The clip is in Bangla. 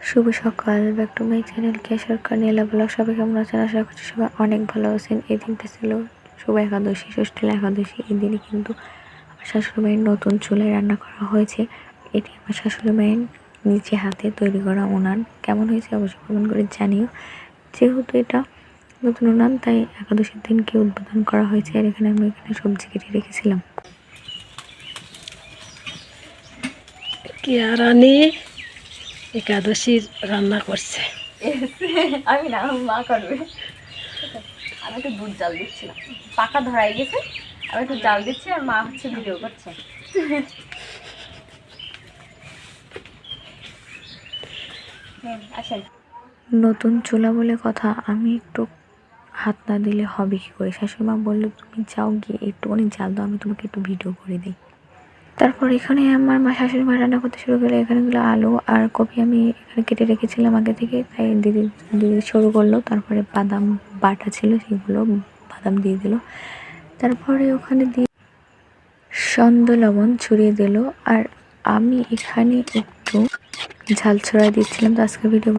শুভ সকাল, back to my channel K Sarkar Nila blog. সবাই কেমন আছেন? আশা করছি সবাই অনেক ভালো আছেন। এই দিনটা ছিল শুভ একাদশী, ষষ্ঠীলা একাদশী। এই দিনে কিন্তু আমার শাশুড়ি মায়ের নতুন চুলায় রান্না করা হয়েছে। এটি আমার শাশুড়ি মায়ের নিচে হাতে তৈরি করা উনান। কেমন হয়েছে অবশ্যই কমেন্ট করে জানিও। যেহেতু এটা নতুন উনান, তাই একাদশীর দিনকে উদ্বোধন করা হয়েছে। আর এখানে আমি সবজি কেটে রেখেছিলাম। কিয়ারানি একাদশীর রান্না করছে। আমি না, মা করবে। আমি একটু দুধ জাল দিচ্ছিলাম, পাকা ধরাই গেছে। আমি একটু জাল দিচ্ছি আর মা হচ্ছে ভিডিও করছে। আসেন। নতুন চুলা বলে কথা, আমি একটু হাত না দিলে হবে কি করে? শাশুড়িমা বললো তুমি যাও গিয়ে একটুখানি জাল দাও, আমি তোমাকে একটু ভিডিও করে দিই। তারপর এখানে আমার শাশুড়ি মা রান্না করতে শুরু করলো। এখানেগুলো আলু আর কপি আমি এখানে কেটে রেখেছিলাম আগে থেকে, তাই দিদি দিদি শুরু করলো। তারপরে বাদাম বাটা ছিল, সেগুলো বাদাম দিয়ে দিল। তারপরে ওখানে দিয়ে সন্দ লবণ ছড়িয়ে দিল। আর আমি এখানে একটু ঝাল ছড়াই দিচ্ছিলাম। তো আজকের ভিডিও